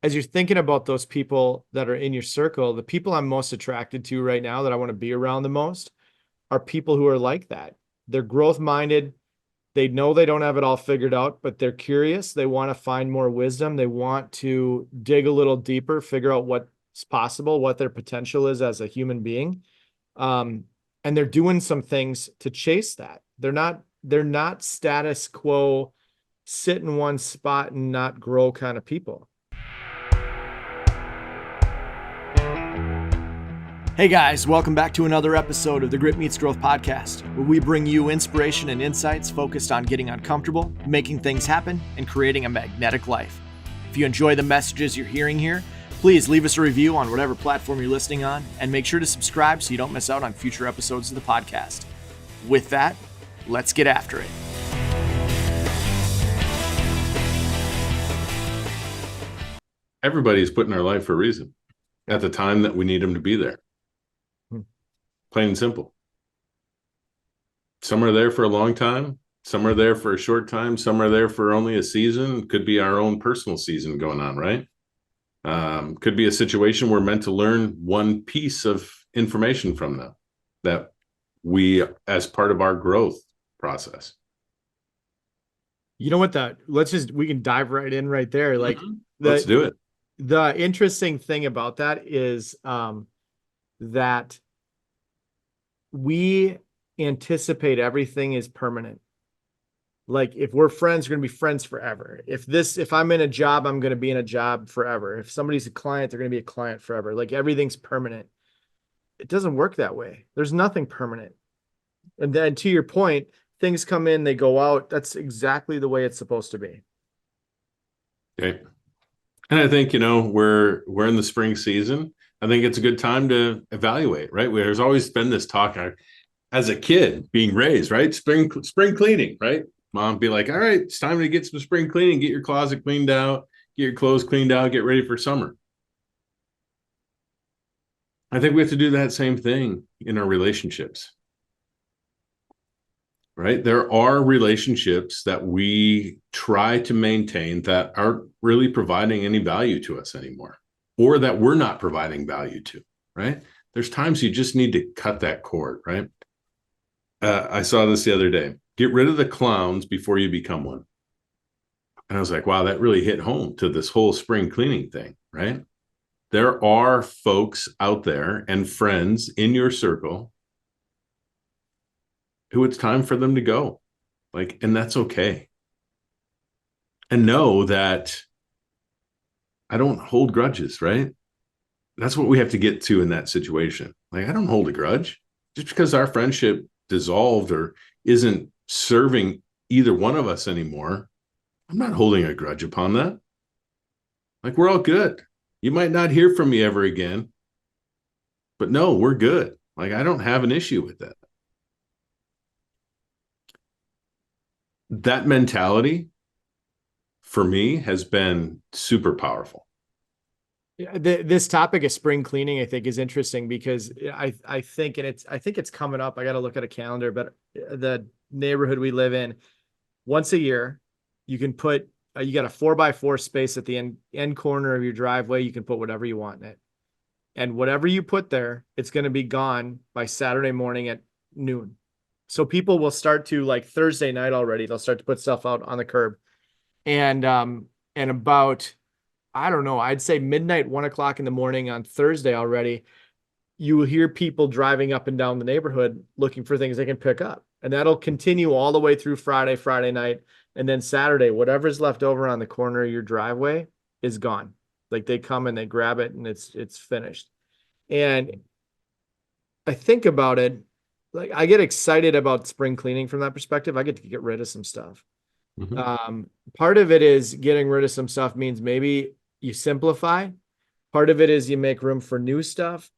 as you're thinking about those people that are in your circle, the people I'm most attracted to right now that I want to be around the most are people who are like that. They're growth minded. They know they don't have it all figured out, but they're curious. They want to find more wisdom. They want to dig a little deeper, figure out what's possible, what their potential is as a human being. Um, and they're doing some things to chase that. They're not status quo, sit in one spot and not grow kind of people. Hey guys, welcome back to another episode of the Grit Meets Growth podcast, where we bring you inspiration and insights focused on getting uncomfortable, making things happen, and creating a magnetic life. If you enjoy the messages you're hearing here, please leave us a review on whatever platform you're listening on, and make sure to subscribe so you don't miss out on future episodes of the podcast. With that, let's get after it. Everybody's put in our life for a reason at the time that we need them to be there. Plain and simple. Some are there for a long time. Some are there for a short time. Some are there for only a season. It could be our own personal season going on, right? Could be a situation we're meant to learn one piece of information from them that we, as part of our growth process. You know what, we can dive right in right there. Like Let's do it. The interesting thing about that is that we anticipate everything is permanent. Like if we're friends, we're going to be friends forever. If I'm in a job, I'm going to be in a job forever. If somebody's a client, they're going to be a client forever. Like everything's permanent. It doesn't work that way. There's nothing permanent. And then to your point, things come in, they go out. That's exactly the way it's supposed to be. Okay. And I think, we're in the spring season. I think it's a good time to evaluate, right? There's always been this talk as a kid being raised, right? Spring cleaning, right? Mom be like, all right, it's time to get some spring cleaning, get your closet cleaned out, get your clothes cleaned out, get ready for summer. I think we have to do that same thing in our relationships, right? There are relationships that we try to maintain that aren't really providing any value to us anymore, or that we're not providing value to, right? There's times you just need to cut that cord, right? I saw this the other day. Get rid of the clowns before you become one. And I was like, wow, that really hit home to this whole spring cleaning thing, right? There are folks out there and friends in your circle who it's time for them to go. And that's okay. And know that I don't hold grudges, right? That's what we have to get to in that situation. I don't hold a grudge. Just because our friendship dissolved or isn't serving either one of us anymore, I'm not holding a grudge upon that. We're all good. You might not hear from me ever again, but no, we're good. I don't have an issue with that. That mentality for me has been super powerful. This topic of spring cleaning, I think, is interesting because I think it's coming up. I got to look at a calendar, but the neighborhood we live in, once a year, you can put you got a 4x4 space at the end corner of your driveway. You can put whatever you want in it, and whatever you put there, it's going to be gone by Saturday morning at noon. So people will start to, like, Thursday night already, they'll start to put stuff out on the curb, and about, I don't know, I'd say midnight, 1 o'clock in the morning on Thursday already, you will hear people driving up and down the neighborhood looking for things they can pick up. And that'll continue all the way through Friday night. And then Saturday, whatever's left over on the corner of your driveway is gone. They come and they grab it and it's finished. And I think about it, I get excited about spring cleaning from that perspective. I get to get rid of some stuff. Mm-hmm. Part of it is getting rid of some stuff means maybe you simplify. Part of it is you make room for new stuff.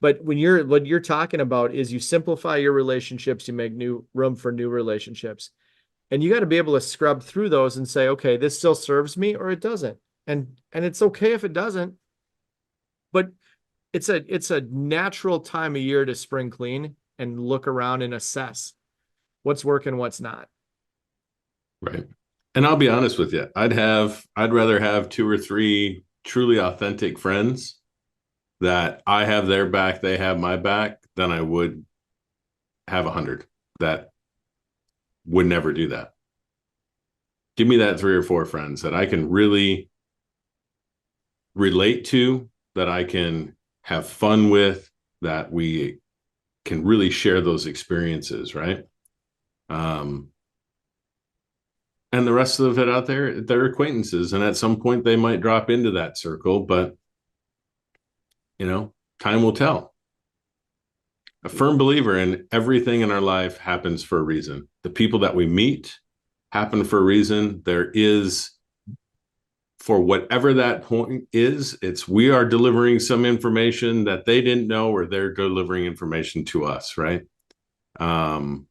But what you're talking about is you simplify your relationships, you make room for new relationships. And you got to be able to scrub through those and say, okay, this still serves me or it doesn't. And it's okay if it doesn't. But it's a natural time of year to spring clean and look around and assess what's working, what's not. Right. And I'll be honest with you. I'd rather have 2 or 3 truly authentic friends that I have their back, they have my back, than I would have 100 that would never do that. Give me that 3 or 4 friends that I can really relate to, that I can have fun with, that we can really share those experiences, right? Um, and the rest of it out there, they're acquaintances. And at some point, they might drop into that circle, but, time will tell. A firm believer in everything in our life happens for a reason. The people that we meet happen for a reason. There is, for whatever that point is, it's we are delivering some information that they didn't know, or they're delivering information to us, right? Um,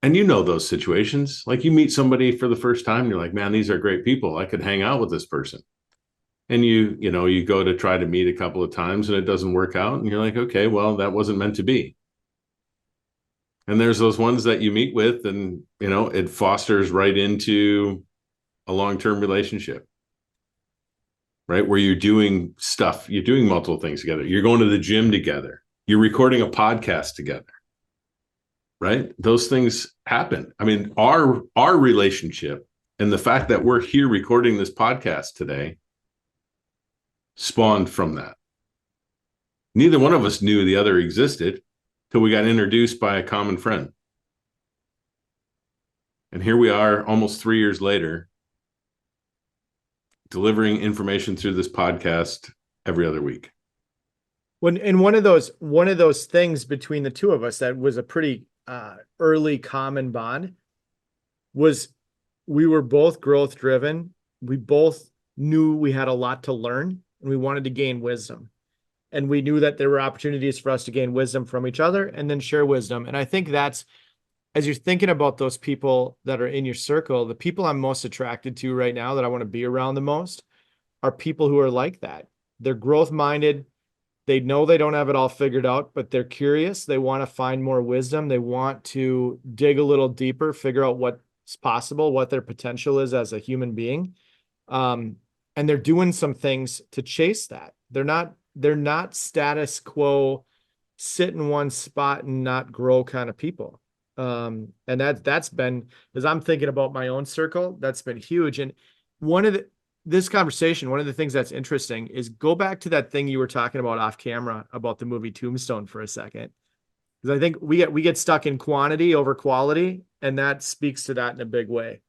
and those situations, like you meet somebody for the first time, and you're like, man, these are great people. I could hang out with this person. And you go to try to meet a couple of times and it doesn't work out. And you're like, okay, well, that wasn't meant to be. And there's those ones that you meet with and, it fosters right into a long-term relationship, right? Where you're doing stuff, you're doing multiple things together. You're going to the gym together. You're recording a podcast together, right? Those things happen. I mean, our relationship and the fact that we're here recording this podcast today spawned from that. Neither one of us knew the other existed till we got introduced by a common friend. And here we are almost 3 years later, delivering information through this podcast every other week. And one of those things between the two of us that was a pretty early common bond was we were both growth driven. We both knew we had a lot to learn and we wanted to gain wisdom. And we knew that there were opportunities for us to gain wisdom from each other and then share wisdom. And I think that's, as you're thinking about those people that are in your circle, the people I'm most attracted to right now that I want to be around the most are people who are like that. They're growth minded. They know they don't have it all figured out, but they're curious. They want to find more wisdom. They want to dig a little deeper, figure out what's possible, what their potential is as a human being. And they're doing some things to chase that. They're not status quo, sit in one spot and not grow kind of people. And that's been, as I'm thinking about my own circle, that's been huge. And this conversation, one of the things that's interesting is go back to that thing you were talking about off camera about the movie Tombstone for a second. Because I think we get stuck in quantity over quality, and that speaks to that in a big way.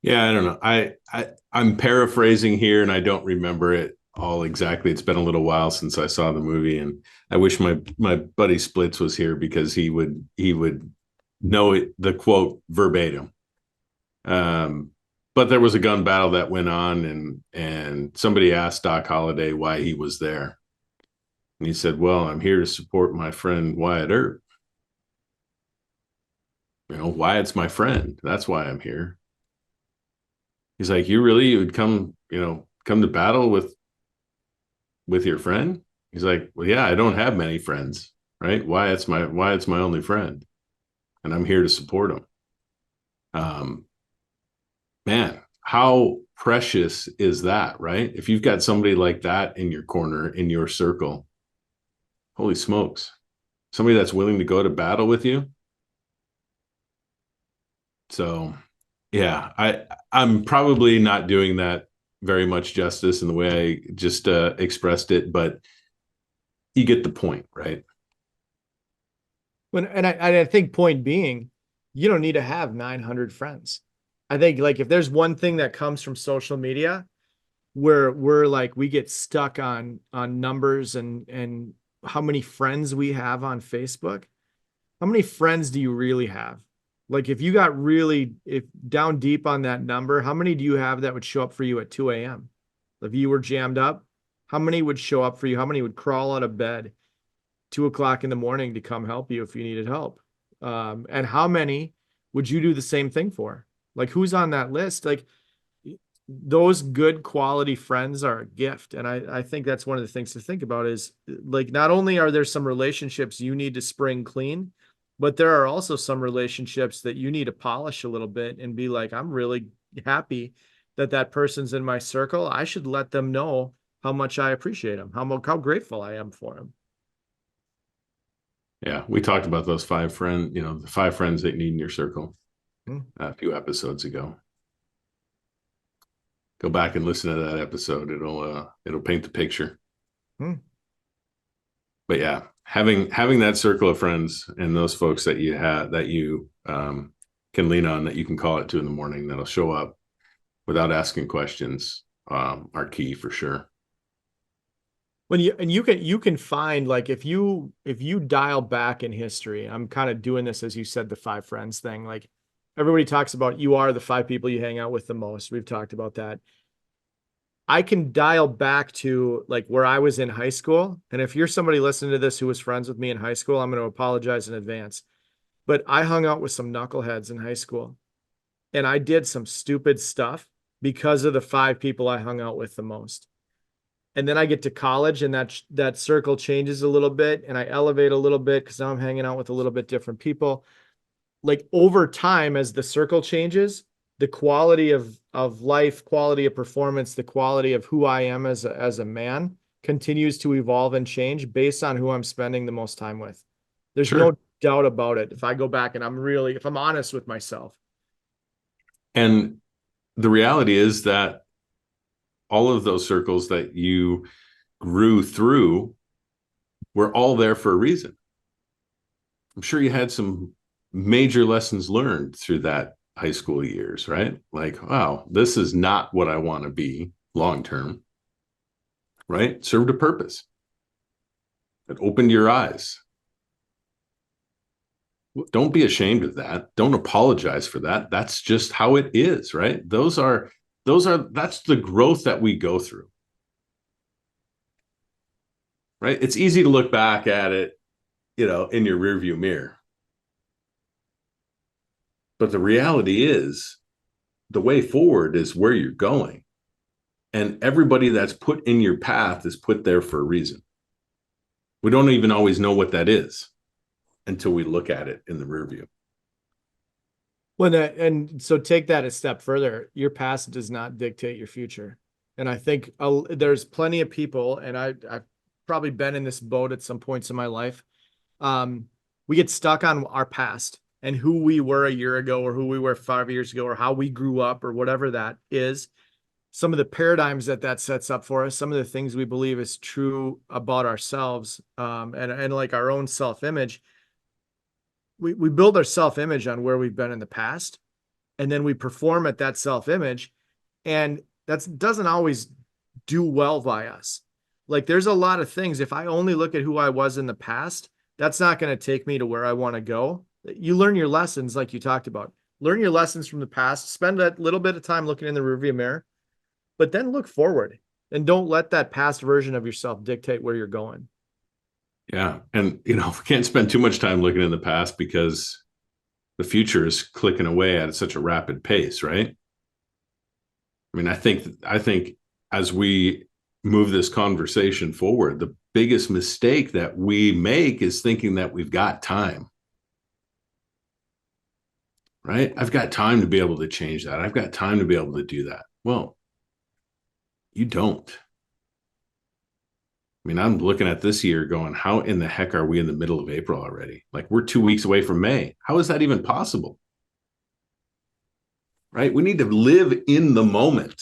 Yeah, I don't know. I'm paraphrasing here and I don't remember it all exactly. It's been a little while since I saw the movie, and I wish my buddy Splits was here because he would know it, the quote verbatim. But there was a gun battle that went on, and somebody asked Doc Holliday why he was there. And he said, well, I'm here to support my friend Wyatt Earp. Wyatt's my friend. That's why I'm here. He's like, you would come to battle with your friend? He's like, well, yeah, I don't have many friends, right? Wyatt's my only friend, and I'm here to support him. Man, how precious is that, right? If you've got somebody like that in your corner, in your circle, holy smokes, somebody that's willing to go to battle with you. So yeah, I'm probably not doing that very much justice in the way I just expressed it, but you get the point, right? I think point being, you don't need to have 900 friends. I think like if there's one thing that comes from social media where we get stuck on numbers and how many friends we have on Facebook. How many friends do you really have? Like if you got if down deep on that number, how many do you have that would show up for you at 2 a.m.? If you were jammed up, how many would show up for you? How many would crawl out of bed 2 o'clock in the morning to come help you if you needed help? And how many would you do the same thing for? Like who's on that list? Like those good quality friends are a gift. And I think that's one of the things to think about is like, not only are there some relationships you need to spring clean, but there are also some relationships that you need to polish a little bit and be like, I'm really happy that that person's in my circle, I should let them know how much I appreciate them, how grateful I am for them. Yeah, we talked about those the 5 friends that you need in your circle Hmm. a few episodes ago. Go back and listen to that episode. It'll paint the picture. Hmm. But yeah, having that circle of friends and those folks that you have that you can lean on, that you can call at 2 a.m, that'll show up without asking questions, are key for sure. When you can find, like, if you dial back in history, I'm kind of doing this as you said, the 5 friends thing. Like, everybody talks about you are the 5 people you hang out with the most. We've talked about that. I can dial back to like where I was in high school. And if you're somebody listening to this who was friends with me in high school, I'm going to apologize in advance. But I hung out with some knuckleheads in high school and I did some stupid stuff because of the 5 people I hung out with the most. And then I get to college and that circle changes a little bit and I elevate a little bit because now I'm hanging out with a little bit different people. Like, over time, as the circle changes, the quality of life, quality of performance, the quality of who I am as a man continues to evolve and change based on who I'm spending the most time with. There's Sure. no doubt about it. If I go back and if I'm honest with myself. And the reality is that all of those circles that you grew through were all there for a reason. I'm sure you had some major lessons learned through that high school years, right? Like, wow, this is not what I want to be long term, right? Served a purpose. It opened your eyes. Don't be ashamed of that. Don't apologize for that. That's just how it is, right? That's the growth that we go through, right? It's easy to look back at it, in your rearview mirror. But the reality is the way forward is where you're going. And everybody that's put in your path is put there for a reason. We don't even always know what that is until we look at it in the rear view. And so take that a step further. Your past does not dictate your future. And I think there's plenty of people, and I've probably been in this boat at some points in my life. We get stuck on our past and who we were a year ago or who we were 5 years ago or how we grew up or whatever that is. Some of the paradigms that sets up for us, some of the things we believe is true about ourselves, and like our own self-image. We build our self-image on where we've been in the past, and then we perform at that self-image, and that doesn't always do well by us. Like, there's a lot of things, if I only look at who I was in the past, that's not going to take me to where I want to go. You learn your lessons, like you talked about. Learn your lessons from the past, spend a little bit of time looking in the rearview mirror, but then look forward and don't let that past version of yourself dictate where you're going. Yeah. And, we can't spend too much time looking in the past because the future is clicking away at such a rapid pace, right? I mean, I think as we move this conversation forward, the biggest mistake that we make is thinking that we've got time. Right? I've got time to be able to change that. I've got time to be able to do that. Well, you don't. I mean, I'm looking at this year going, how in the heck are we in the middle of April already? Like, we're 2 weeks away from May. How is that even possible? Right? We need to live in the moment.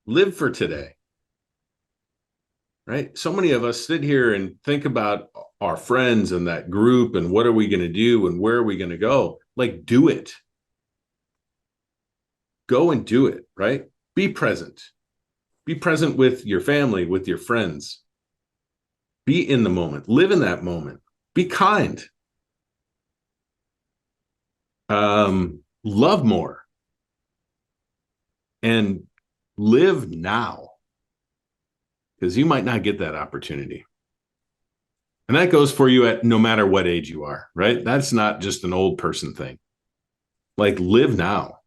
Live for today. Right? So many of us sit here and think about our friends and that group and what are we going to do and where are we going to go? Like, do it. Go and do it, right? Be present. Be present with your family, with your friends. Be in the moment. Live in that moment. Be kind. Love more. And live now. Because you might not get that opportunity. And that goes for you at no matter what age you are, right? That's not just an old person thing. Like, live now.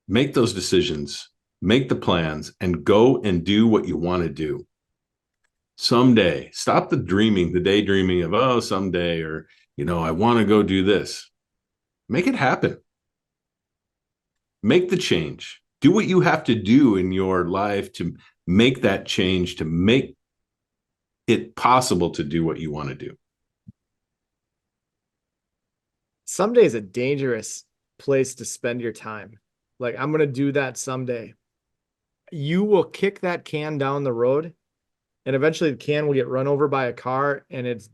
Make those decisions, make the plans, and go and do what you want to do. Someday, stop the daydreaming of, oh, someday, or, I want to go do this. Make it happen. Make the change. Do what you have to do in your life to make that change, to make it possible to do what you want to do. Someday is a dangerous place to spend your time. Like, I'm going to do that someday. You will kick that can down the road, and eventually the can will get run over by a car, and it's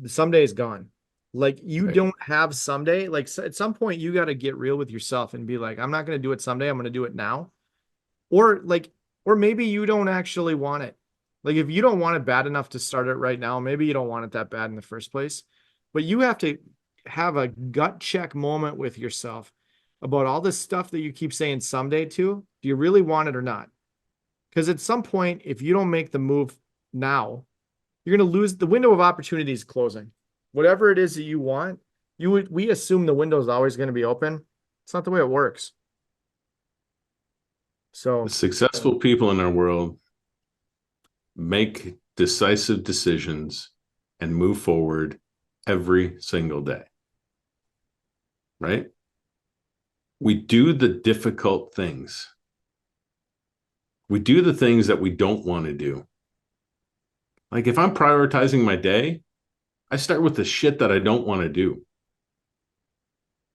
someday is gone. Like, you Right. don't have someday. Like, at some point, you got to get real with yourself and be like, I'm not going to do it someday. I'm going to do it now. Or like, or maybe you don't actually want it. Like, if you don't want it bad enough to start it right now, maybe you don't want it that bad in the first place. But you have to have a gut check moment with yourself about all this stuff that you keep saying someday to. Do you really want it or not? Because at some point, if you don't make the move now, you're going to lose. The window of opportunity is closing. Whatever it is that you want, we assume the window is always going to be open. It's not the way it works. The So successful people in our world make decisive decisions and move forward every single day, right? We do the difficult things. We do the things that we don't want to do. Like if I'm prioritizing my day, I start with the shit that I don't want to do.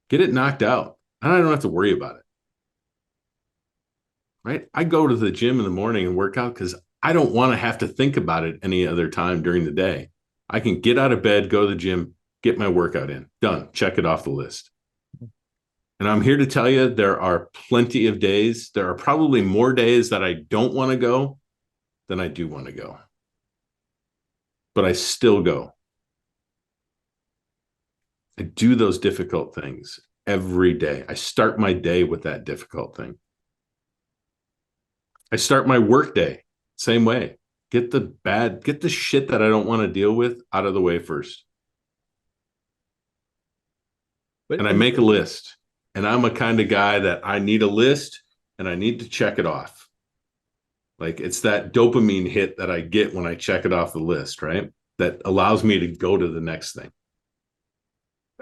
Get it knocked out. And I don't have to worry about it. Right? I go to the gym in the morning and work out because I don't want to have to think about it any other time during the day. I can get out of bed, go to the gym, get my workout in. Done. Check it off the list. And I'm here to tell you there are plenty of days. There are probably more days that I don't want to go than I do want to go. But I still go. I do those difficult things every day. I start my day with that difficult thing. I start my work day same way. Get the shit that I don't want to deal with out of the way first. but And I make a list. And I'm a kind of guy that I need a list and I need to check it off. Like it's that dopamine hit that I get when I check it off the list, right? That allows me to go to the next thing.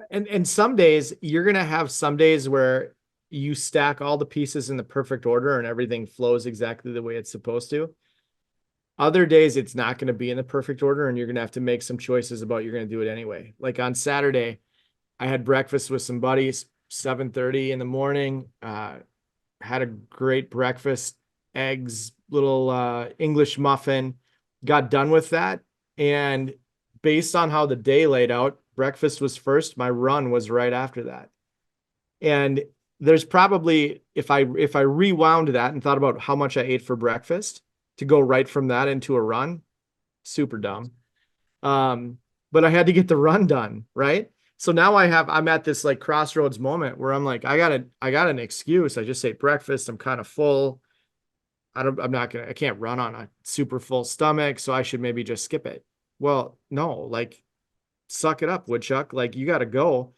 and some days you're gonna have some days where you stack all the pieces in the perfect order and everything flows exactly the way it's supposed to. Other days it's not going to be in the perfect order and you're going to have to make some choices about you're going to do it anyway. Like on Saturday, I had breakfast with some buddies, 7:30 in the morning. Had a great breakfast, eggs, little English muffin, got done with that. And based on how the day laid out, breakfast was first, my run was right after that. And there's probably, if I rewound that and thought about how much I ate for breakfast to go right from that into a run, super dumb. Um, but I had to get the run done, right? So now I'm at this like crossroads moment where I'm like, I got an excuse. I just ate breakfast. I'm kind of full. I can't run on a super full stomach. So I should maybe just skip it. Well, no, like suck it up, woodchuck. Like you got to go.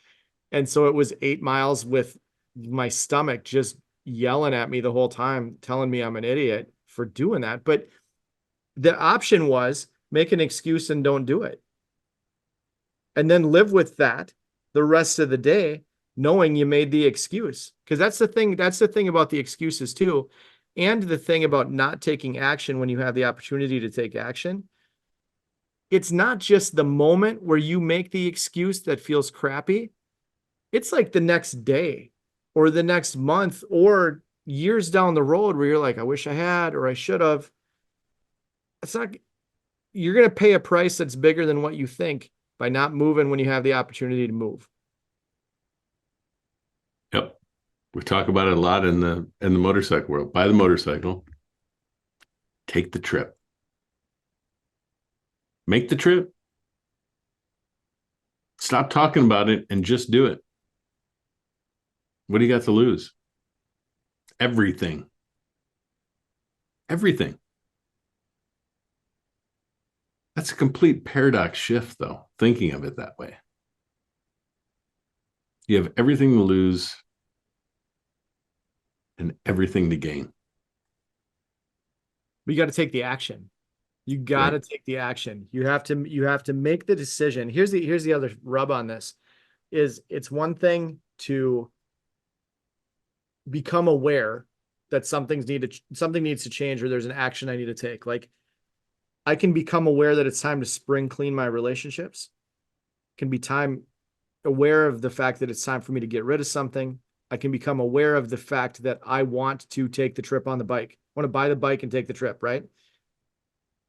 And so it was 8 miles with my stomach just yelling at me the whole time, telling me I'm an idiot for doing that. But the option was make an excuse and don't do it. And then live with that the rest of the day, knowing you made the excuse. Because that's the thing about the excuses too. And the thing about not taking action when you have the opportunity to take action. It's not just the moment where you make the excuse that feels crappy. It's like the next day or the next month or years down the road where you're like, I wish I had or I should have. It's not, you're going to pay a price that's bigger than what you think by not moving when you have the opportunity to move. Yep. We talk about it a lot in the motorcycle world. Buy the motorcycle, take the trip. Make the trip. Stop talking about it and just do it. What do you got to lose? Everything. Everything. That's a complete paradox shift, though, thinking of it that way. You have everything to lose and everything to gain. But you got to take the action. You got to Right. take the action. You have to make the decision. Here's the other rub on this is it's one thing to become aware that something needs to change, or there's an action I need to take. Like, I can become aware that it's time to spring clean my relationships. Can be time aware of the fact that it's time for me to get rid of something. I can become aware of the fact that I want to take the trip on the bike. I want to buy the bike and take the trip, right?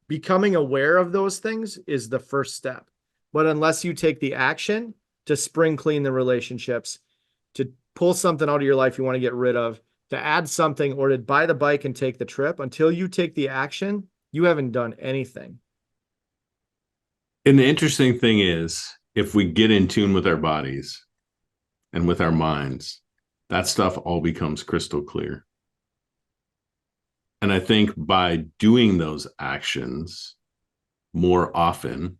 Becoming aware of those things is the first step. But unless you take the action to spring clean the relationships, to pull something out of your life you want to get rid of, to add something, or to buy the bike and take the trip, until you take the action, you haven't done anything. And the interesting thing is, if we get in tune with our bodies and with our minds, that stuff all becomes crystal clear. And I think by doing those actions more often,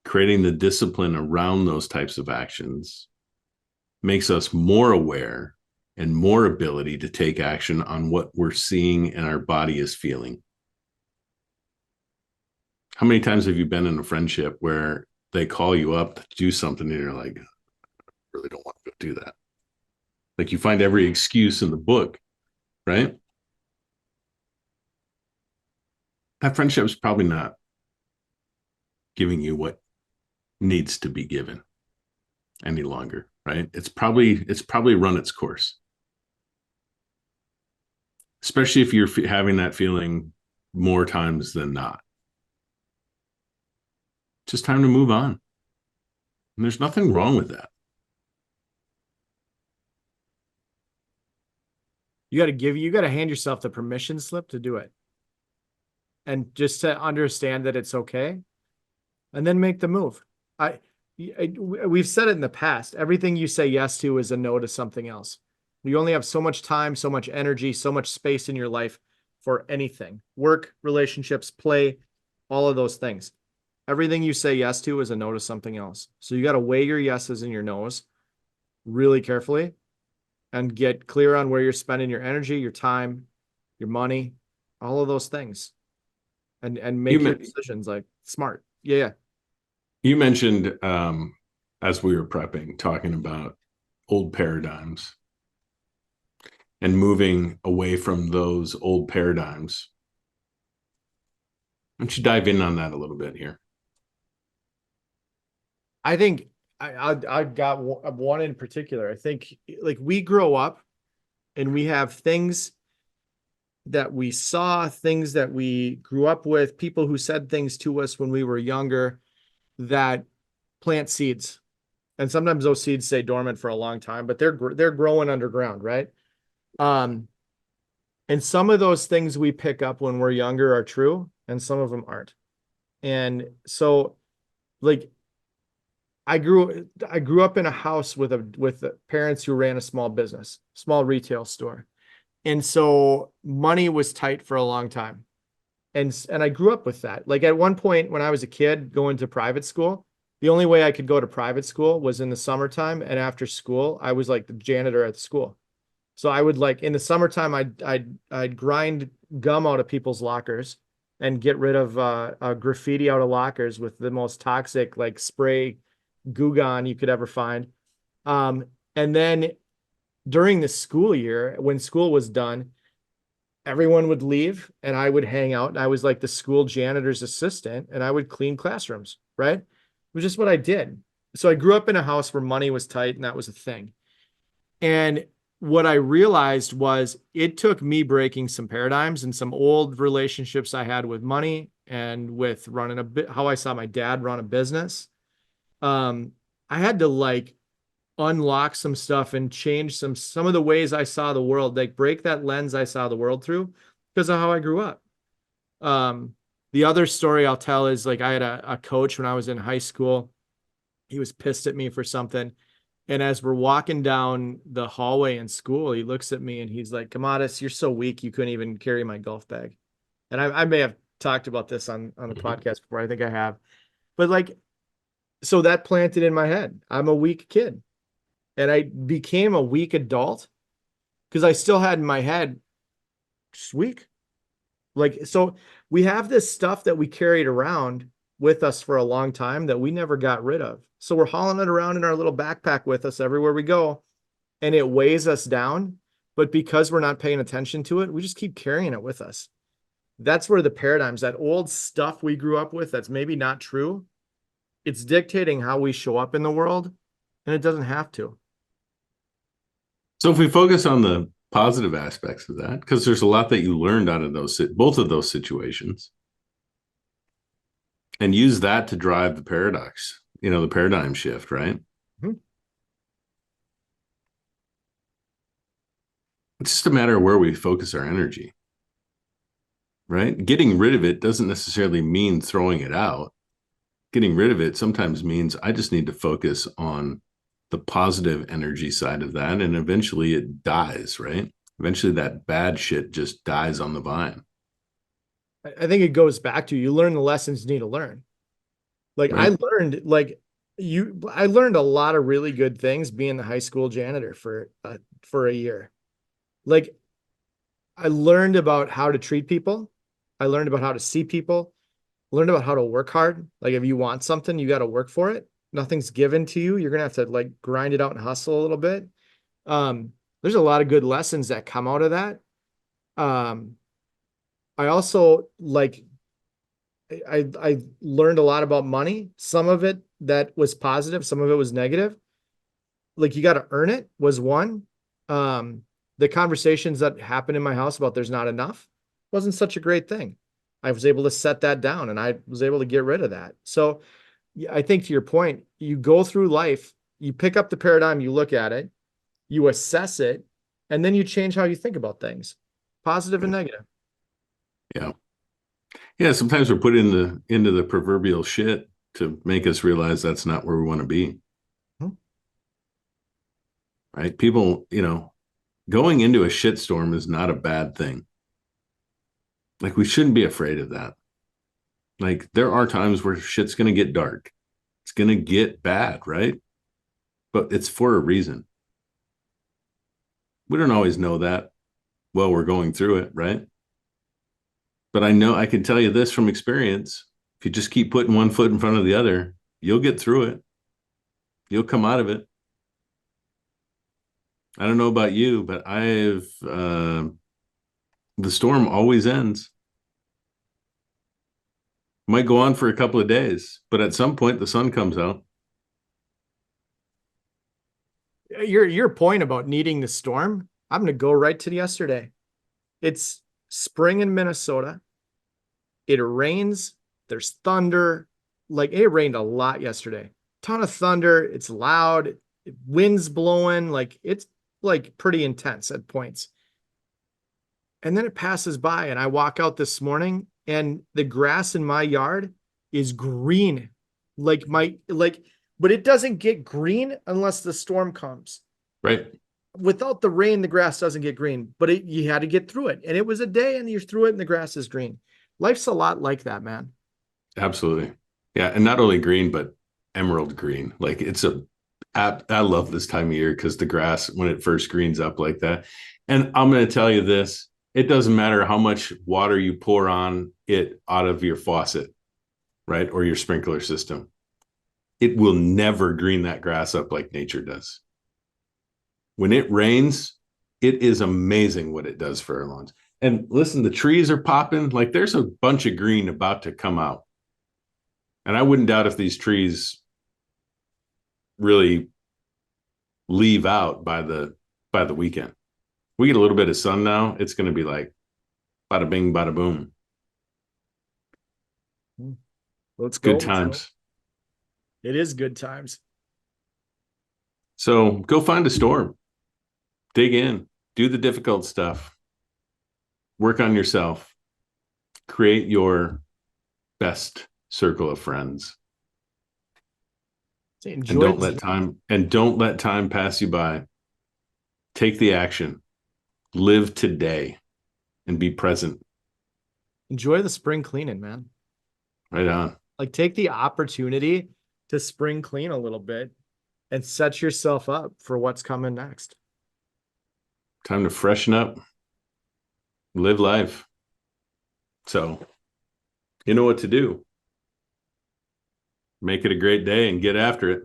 creating the discipline around those types of actions makes us more aware and more ability to take action on what we're seeing and our body is feeling. How many times have you been in a friendship where they call you up to do something and you're like, I really don't want to go do that? Like, you find every excuse in the book, right? That friendship is probably not giving you what needs to be given any longer, right? It's probably run its course. Especially if you're having that feeling more times than not. Just time to move on. And there's nothing wrong with that. You got to hand yourself the permission slip to do it. And just to understand that it's okay, and then make the move. We've said it in the past. Everything you say yes to is a no to something else. You only have so much time, so much energy, so much space in your life for anything. Work, relationships, play, all of those things. Everything you say yes to is a no to something else. So you got to weigh your yeses and your nos really carefully and get clear on where you're spending your energy, your time, your money, all of those things. And make your decisions like smart. Yeah. You mentioned, as we were prepping, talking about old paradigms and moving away from those old paradigms. Why don't you dive in on that a little bit here? I think I got one in particular. I think, like, we grow up and we have things that we saw, things that we grew up with, people who said things to us when we were younger that plant seeds. And sometimes those seeds stay dormant for a long time, but they're growing underground, right? And some of those things we pick up when we're younger are true, and some of them aren't. And so, like, I grew up in a house with parents who ran a small business, small retail store. And so money was tight for a long time. And I grew up with that. Like, at one point when I was a kid going to private school, the only way I could go to private school was in the summertime, and after school, I was like the janitor at the school. So I would, like, in the summertime, I'd grind gum out of people's lockers and get rid of graffiti out of lockers with the most toxic, like, spray Goo Gone you could ever find. And then during the school year, when school was done, everyone would leave and I would hang out. And I was like the school janitor's assistant, and I would clean classrooms, right? It was just what I did. So I grew up in a house where money was tight, and that was a thing. And what I realized was it took me breaking some paradigms and some old relationships I had with money and with running how I saw my dad run a business. I had to, like, unlock some stuff and change some of the ways I saw the world, like break that lens I saw the world through because of how I grew up. The other story I'll tell is, like, I had a coach when I was in high school. He was pissed at me for something. And as we're walking down the hallway in school, he looks at me and he's like, Kamatis, you're so weak, you couldn't even carry my golf bag. And I may have talked about this on the podcast before. I think I have. But, like, so that planted in my head. I'm a weak kid. And I became a weak adult because I still had in my head, just weak. Like, so we have this stuff that we carried around with us for a long time that we never got rid of. So we're hauling it around in our little backpack with us everywhere we go, and it weighs us down. but because we're not paying attention to it, we just keep carrying it with us. That's where the paradigms, that old stuff we grew up with, that's maybe not true, it's dictating how we show up in the world, and it doesn't have to. So if we focus on the positive aspects of that, because there's a lot that you learned out of those, both of those situations, and use that to drive the paradox, the paradigm shift, right? Mhm. It's just a matter of where we focus our energy, right? Getting rid of it doesn't necessarily mean throwing it out. Getting rid of it sometimes means I just need to focus on the positive energy side of that. And eventually it dies, right? Eventually that bad shit just dies on the vine, I think it goes back to you learn the lessons you need to learn. Like I right? learned, I learned a lot of really good things being the high school janitor for a year. Like I learned about how to treat people. I learned about how to see people. Learned about how to work hard. Like if you want something, you got to work for it. Nothing's given to you. You're gonna have to like grind it out and hustle a little bit. There's a lot of good lessons that come out of that. Um, I also like I learned a lot about money. Some of it that was positive, some of it was negative. Like you got to earn it was one. The conversations that happened in my house about there's not enough wasn't such a great thing. I was able to set that down and I was able to get rid of that. So I think to your point, you go through life, you pick up the paradigm, you look at it, you assess it, and then you change how you think about things, positive and negative. Yeah. Yeah. Sometimes we're put into the proverbial shit to make us realize that's not where we want to be, Hmm. right? People, going into a shitstorm is not a bad thing. Like we shouldn't be afraid of that. Like there are times where shit's going to get dark. It's going to get bad, right? But it's for a reason. We don't always know that while we're going through it, right? But I know I can tell you this from experience. If you just keep putting one foot in front of the other, you'll get through it. You'll come out of it. I don't know about you, but the storm always ends. Might go on for a couple of days, but at some point the sun comes out. Your point about needing the storm, I'm going to go right to yesterday. It's spring in Minnesota. It rains. There's thunder. Like it rained a lot yesterday. Ton of thunder. It's loud. Winds blowing. Like it's like pretty intense at points. And then it passes by, and I walk out this morning, and the grass in my yard is green. But it doesn't get green unless the storm comes. Right. Without the rain, the grass doesn't get green, but you had to get through it. And it was a day and you're through it and the grass is green. Life's a lot like that, man. Absolutely. Yeah. And not only green, but emerald green. Like I love this time of year because the grass, when it first greens up like that. And I'm going to tell you this, it doesn't matter how much water you pour on it out of your faucet, right? Or your sprinkler system. It will never green that grass up like nature does. When it rains, it is amazing what it does for our lawns. And listen, the trees are popping. Like there's a bunch of green about to come out. And I wouldn't doubt if these trees really leave out by the weekend. We get a little bit of sun now. It's going to be like bada bing, bada boom. Let's Good go. Let's go. times. It is good times. So go find a storm, dig in, do the difficult stuff, work on yourself, create your best circle of friends, and Enjoy this. don't let time pass you by. Take the action, live today, and be present. Enjoy the spring cleaning, man. Right on. Like take the opportunity to spring clean a little bit and set yourself up for what's coming next. Time to freshen up, live life. So you know what to do. Make it a great day and get after it.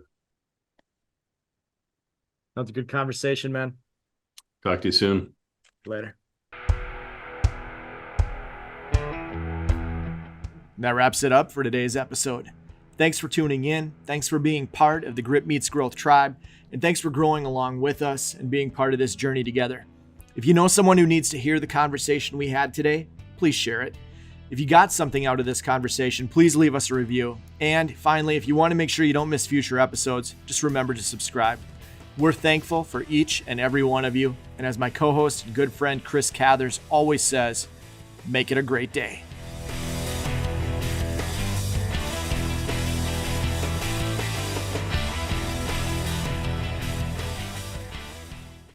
That's a good conversation, man. Talk to you soon. Later. That wraps it up for today's episode. Thanks for tuning in. Thanks for being part of the Grit Meets Growth tribe. And thanks for growing along with us and being part of this journey together. If you know someone who needs to hear the conversation we had today, please share it. If you got something out of this conversation, please leave us a review. And finally, if you want to make sure you don't miss future episodes, just remember to subscribe. We're thankful for each and every one of you. And as my co-host and good friend Chris Cathers always says, make it a great day.